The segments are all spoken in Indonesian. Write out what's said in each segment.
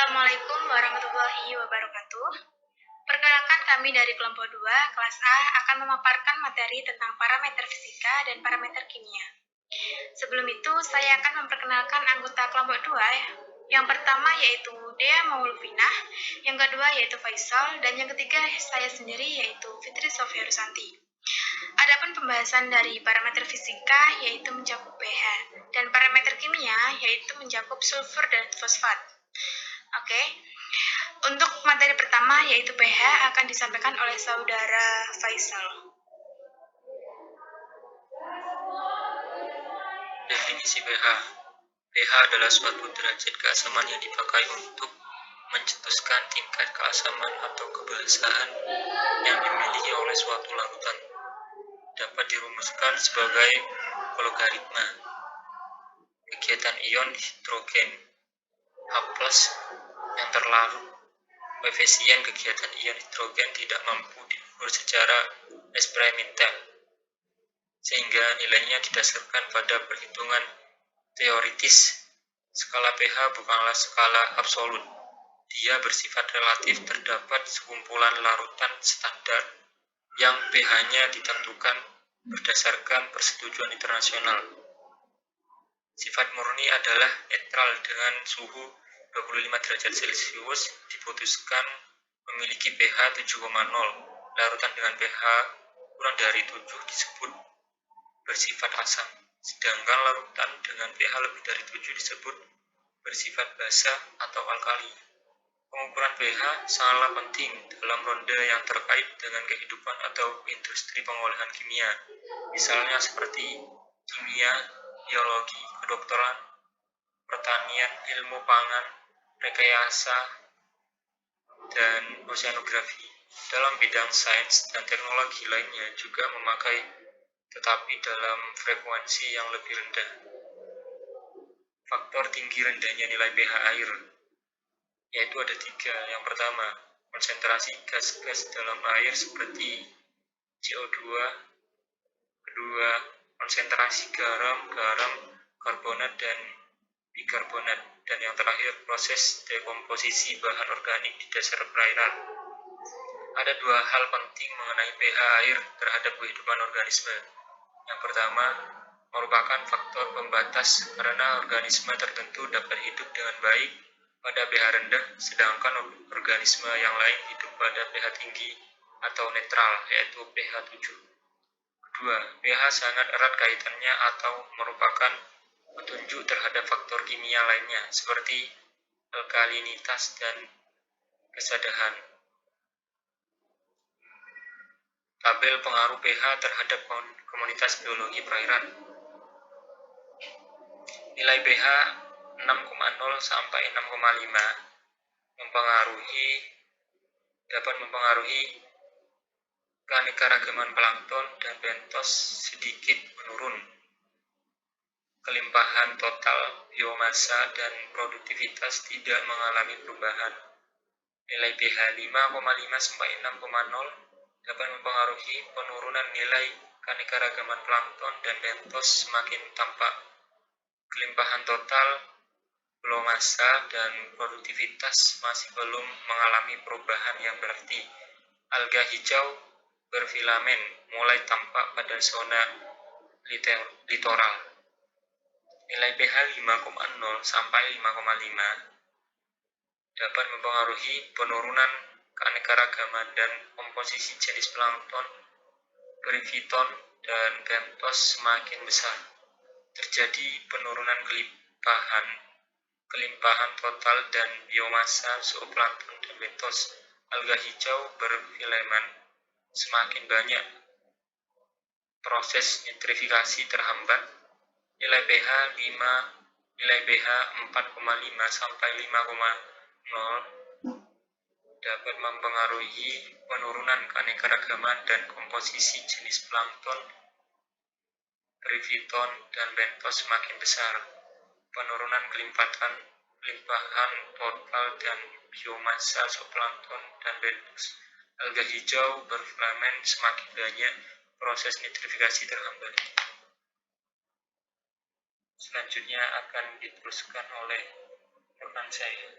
Assalamualaikum warahmatullahi wabarakatuh. Perkenalkan kami dari kelompok 2, kelas A, akan memaparkan materi tentang parameter fisika dan parameter kimia. Sebelum itu, saya akan memperkenalkan anggota kelompok 2. Yang pertama yaitu Dea Maulvinah, yang kedua yaitu Faisal, dan yang ketiga saya sendiri yaitu Fitri Sofia Rusanti. Adapun pembahasan dari parameter fisika yaitu mencakup pH, dan parameter kimia yaitu mencakup sulfur dan fosfat. Oke. Untuk materi pertama yaitu pH akan disampaikan oleh saudara Faisal. Definisi pH. pH adalah suatu derajat keasaman yang dipakai untuk mencetuskan tingkat keasaman atau kebasaan yang dimiliki oleh suatu larutan. Dapat dirumuskan sebagai logaritma kegiatan ion hidrogen H+ yang terlarut. Koefisien kegiatan ion hidrogen tidak mampu diukur secara eksperimental, sehingga nilainya didasarkan pada perhitungan teoritis. Skala pH bukanlah skala absolut. Dia bersifat relatif. Terdapat sekumpulan larutan standar yang pH-nya ditentukan berdasarkan persetujuan internasional. Sifat murni adalah netral dengan suhu 25 derajat Celcius, diputuskan memiliki pH 7,0. Larutan dengan pH kurang dari 7 disebut bersifat asam, sedangkan larutan dengan pH lebih dari 7 disebut bersifat basa atau alkali. Pengukuran pH sangatlah penting dalam ronde yang terkait dengan kehidupan atau industri pengolahan kimia, misalnya seperti kimia, biologi, kedokteran, pertanian, ilmu pangan, rekayasa, dan oceanografi. Dalam bidang sains dan teknologi lainnya juga memakai, tetapi dalam frekuensi yang lebih rendah. Faktor tinggi rendahnya nilai pH air yaitu ada 3. Yang pertama, konsentrasi gas-gas dalam air seperti CO2. Kedua, konsentrasi garam, karbonat, dan bikarbonat. Dan yang terakhir, proses dekomposisi bahan organik di dasar perairan. Ada 2 hal penting mengenai pH air terhadap kehidupan organisme. Yang pertama, merupakan faktor pembatas karena organisme tertentu dapat hidup dengan baik pada pH rendah, sedangkan organisme yang lain hidup pada pH tinggi atau netral, yaitu pH 7. Kedua, pH sangat erat kaitannya atau merupakan petunjuk terhadap faktor kimia lainnya, seperti alkalinitas dan kesadahan. Tabel pengaruh pH terhadap komunitas biologi perairan. Nilai pH 6,0 sampai 6,5 dapat mempengaruhi keanekaragaman plankton dan bentos sedikit menurun. Kelimpahan total biomasa dan produktivitas tidak mengalami perubahan. Nilai pH 5,5 sampai 6,0 dapat mempengaruhi penurunan nilai keanekaragaman plankton dan bentos semakin tampak. Kelimpahan total biomasa dan produktivitas masih belum mengalami perubahan yang berarti. Alga hijau berfilamen mulai tampak pada zona litoral. Nilai pH 5,0 sampai 5,5 dapat mempengaruhi penurunan keanekaragaman dan komposisi jenis plankton, perifiton, dan bentos semakin besar. Terjadi penurunan kelimpahan total dan biomasa zooplankton dan bentos. Alga hijau berfilamen semakin banyak. Proses nitrifikasi terhambat. Nilai pH 4,5 sampai 5,0 dapat mempengaruhi penurunan keanekaragaman dan komposisi jenis plankton, perifiton, dan bentos semakin besar. Penurunan kelimpahan total dan biomasa zooplankton dan bentos. Alga hijau berfilamen semakin banyak. Proses nitrifikasi terhambat. Selanjutnya akan diteruskan oleh rekan saya.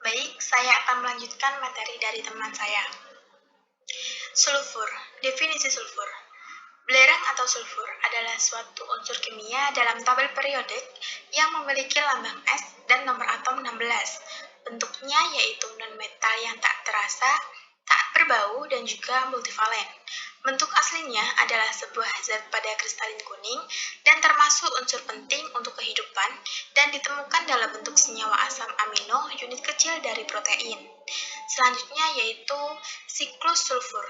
Baik, saya akan melanjutkan materi dari teman saya. Sulfur, definisi sulfur. Belerang atau sulfur adalah suatu unsur kimia dalam tabel periodik yang memiliki lambang S dan nomor atom 16. Bentuknya yaitu non-metal yang tak terasa, tak berbau, dan juga multivalen. Bentuk aslinya adalah sebuah zat pada kristalin kuning dan termasuk unsur penting untuk kehidupan dan ditemukan dalam bentuk senyawa asam amino unit kecil dari protein. Selanjutnya yaitu siklus sulfur.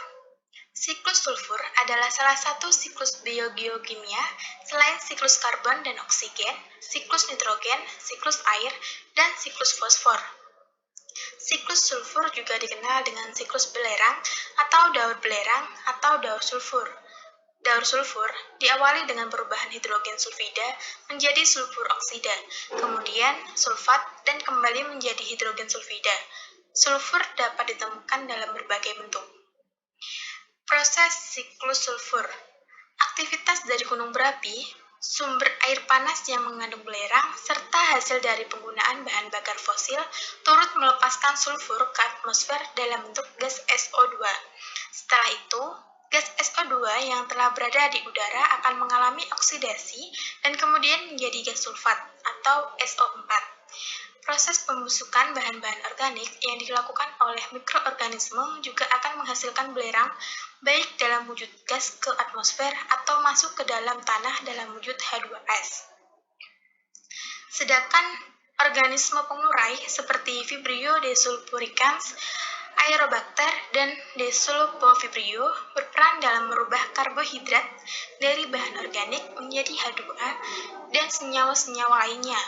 Siklus sulfur adalah salah satu siklus biogeokimia selain siklus karbon dan oksigen, siklus nitrogen, siklus air, dan siklus fosfor. Siklus sulfur juga dikenal dengan siklus belerang atau daur belerang atau daur sulfur. Daur sulfur diawali dengan perubahan hidrogen sulfida menjadi sulfur oksida, kemudian sulfat, dan kembali menjadi hidrogen sulfida. Sulfur dapat ditemukan dalam berbagai bentuk. Proses siklus sulfur. Aktivitas dari gunung berapi, sumber air panas yang mengandung belerang, serta hasil dari penggunaan bahan bakar fosil turut melepaskan sulfur ke atmosfer dalam bentuk gas SO2. Setelah itu, gas SO2 yang telah berada di udara akan mengalami oksidasi dan kemudian menjadi gas sulfat atau SO4. Proses pembusukan bahan-bahan organik yang dilakukan oleh mikroorganisme juga akan menghasilkan belerang baik dalam wujud gas ke atmosfer atau masuk ke dalam tanah dalam wujud H2S. Sedangkan organisme pengurai seperti Vibrio desulfuricans, Aerobacter, dan Desulfovibrio berperan dalam merubah karbohidrat dari bahan organik menjadi H2A dan senyawa-senyawa lainnya.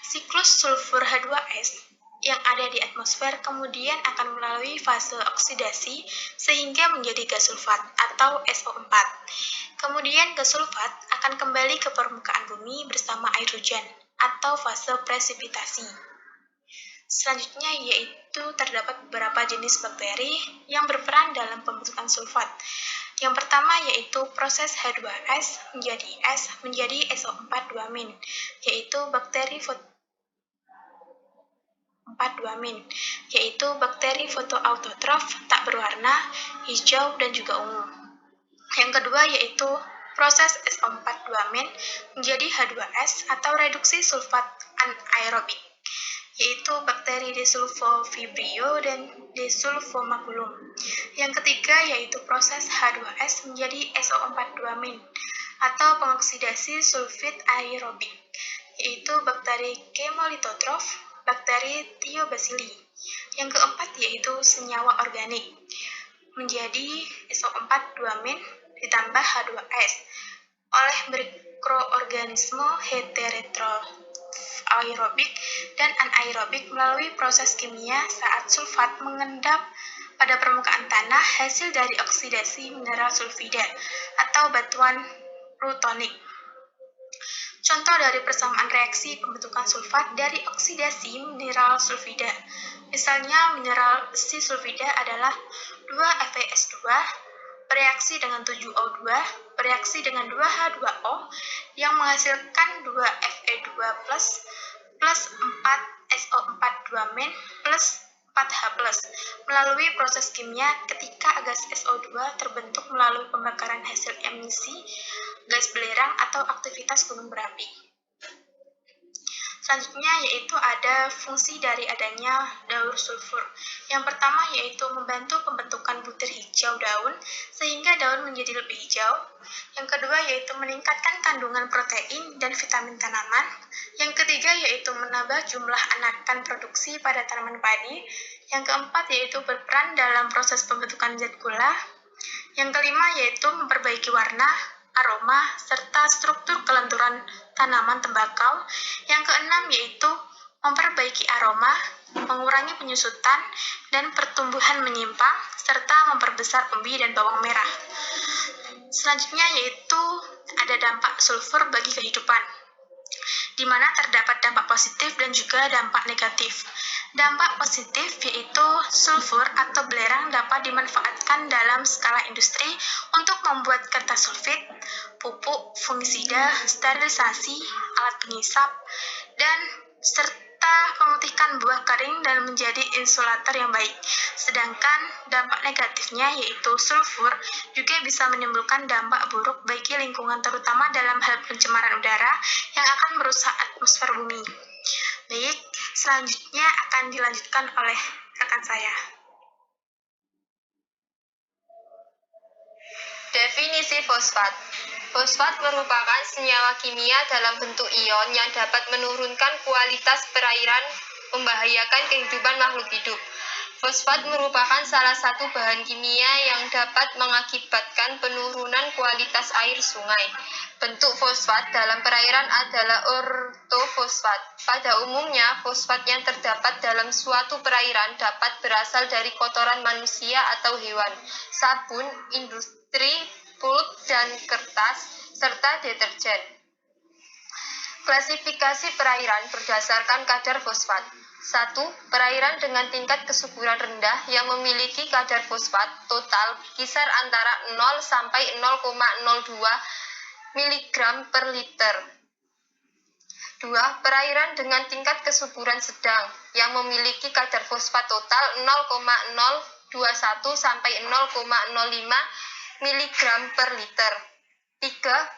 Siklus sulfur H2S yang ada di atmosfer kemudian akan melalui fase oksidasi sehingga menjadi gas sulfat atau SO4. Kemudian gas sulfat akan kembali ke permukaan bumi bersama air hujan atau fase presipitasi. Selanjutnya yaitu terdapat beberapa jenis bakteri yang berperan dalam pembentukan sulfat. Yang pertama yaitu proses H2S menjadi S menjadi SO4 2-min, yaitu bakteri yaitu bakteri fotoautotrof tak berwarna, hijau, dan juga ungu. Yang kedua yaitu proses SO4 2-min menjadi H2S atau reduksi sulfat anaerobik, yaitu bakteri Desulfovibrio dan Desulfomaculum. Yang ketiga yaitu proses H2S menjadi SO4 2-min atau pengoksidasi sulfit aerobik, yaitu bakteri chemolitotrof, bakteri Thiobacilli. Yang keempat yaitu senyawa organik menjadi SO4 2-min ditambah H2S oleh mikroorganisme heterotrof aerobik dan anaerobik melalui proses kimia saat sulfat mengendap pada permukaan tanah hasil dari oksidasi mineral sulfida atau batuan plutonik. Contoh dari persamaan reaksi pembentukan sulfat dari oksidasi mineral sulfida. Misalnya mineral si sulfida adalah 2FeS2 bereaksi dengan 7O2 bereaksi dengan 2H2O yang menghasilkan 2Fe2 plus 4SO4 2-min plus 4H+, melalui proses kimia ketika gas SO2 terbentuk melalui pembakaran hasil emisi gas belerang atau aktivitas gunung berapi. Selanjutnya yaitu ada fungsi dari adanya daur sulfur. Yang pertama yaitu membantu pembentukan butir hijau daun sehingga daun menjadi lebih hijau. Yang kedua yaitu meningkatkan kandungan protein dan vitamin tanaman. Yang ketiga yaitu menambah jumlah anakan produksi pada tanaman padi. Yang keempat yaitu berperan dalam proses pembentukan zat gula. Yang kelima yaitu memperbaiki warna, aroma, serta struktur kelenturan tanaman tembakau. Yang keenam yaitu memperbaiki aroma, mengurangi penyusutan dan pertumbuhan menyimpang, serta memperbesar umbi dan bawang merah. Selanjutnya yaitu ada dampak sulfur bagi kehidupan, di mana terdapat dampak positif dan juga dampak negatif. Dampak positif yaitu sulfur atau belerang dapat dimanfaatkan dalam skala industri untuk membuat kertas sulfit, pupuk, fungisida, sterilisasi, alat pengisap, dan serta serta memutihkan buah kering dan menjadi insulator yang baik. Sedangkan dampak negatifnya yaitu sulfur juga bisa menimbulkan dampak buruk bagi lingkungan terutama dalam hal pencemaran udara yang akan merusak atmosfer bumi. Baik, selanjutnya akan dilanjutkan oleh rekan saya. Definisi fosfat. Fosfat merupakan senyawa kimia dalam bentuk ion yang dapat menurunkan kualitas perairan, membahayakan kehidupan makhluk hidup. Fosfat merupakan salah satu bahan kimia yang dapat mengakibatkan penurunan kualitas air sungai. Bentuk fosfat dalam perairan adalah ortofosfat. Pada umumnya, fosfat yang terdapat dalam suatu perairan dapat berasal dari kotoran manusia atau hewan, sabun, industri, pulp dan kertas, serta deterjen. Klasifikasi perairan berdasarkan kadar fosfat. 1. Perairan dengan tingkat kesuburan rendah yang memiliki kadar fosfat total kisar antara 0 sampai 0,02 mg per liter. 2. Perairan dengan tingkat kesuburan sedang yang memiliki kadar fosfat total 0,021 sampai 0,05 mg per liter. 3.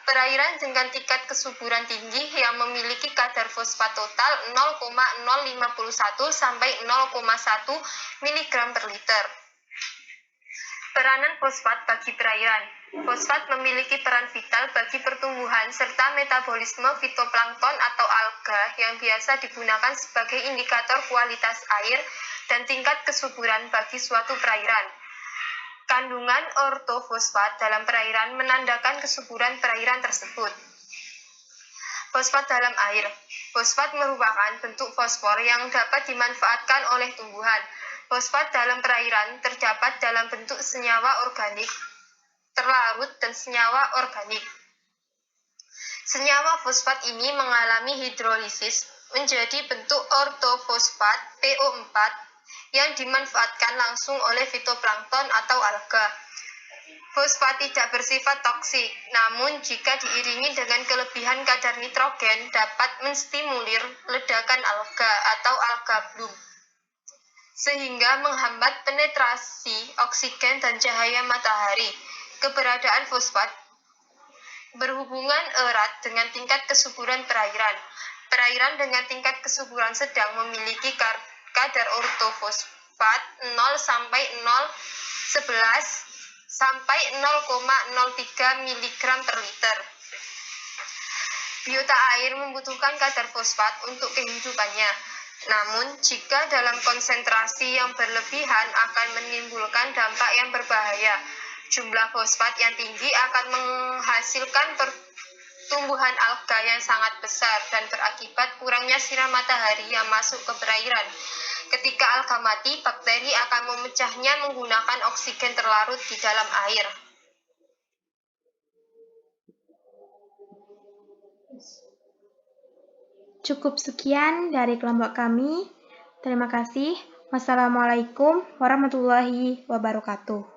Perairan dengan tingkat kesuburan tinggi yang memiliki kadar fosfat total 0,051 sampai 0,1 mg per liter. Peranan fosfat bagi perairan. Fosfat memiliki peran vital bagi pertumbuhan serta metabolisme fitoplankton atau alga yang biasa digunakan sebagai indikator kualitas air dan tingkat kesuburan bagi suatu perairan. Kandungan ortofosfat dalam perairan menandakan kesuburan perairan tersebut. Fosfat dalam air. Fosfat merupakan bentuk fosfor yang dapat dimanfaatkan oleh tumbuhan. Fosfat dalam perairan terdapat dalam bentuk senyawa organik terlarut dan senyawa organik. Senyawa fosfat ini mengalami hidrolisis menjadi bentuk ortofosfat PO4 yang dimanfaatkan langsung oleh fitoplankton atau alga. Fosfat tidak bersifat toksik, namun jika diiringi dengan kelebihan kadar nitrogen dapat menstimulir ledakan alga atau alga bloom, sehingga menghambat penetrasi oksigen dan cahaya matahari. Keberadaan fosfat berhubungan erat dengan tingkat kesuburan perairan. Perairan dengan tingkat kesuburan sedang memiliki kadar ortofosfat 0 sampai 0,11 sampai 0,03 mg per liter. Biota air membutuhkan kadar fosfat untuk kehidupannya. Namun, jika dalam konsentrasi yang berlebihan akan menimbulkan dampak yang berbahaya. Jumlah fosfat yang tinggi akan menghasilkan pertumbuhan alga yang sangat besar dan berakibat kurangnya sinar matahari yang masuk ke perairan. Ketika alga mati, bakteri akan memecahnya menggunakan oksigen terlarut di dalam air. Cukup sekian dari kelompok kami. Terima kasih. Wassalamualaikum warahmatullahi wabarakatuh.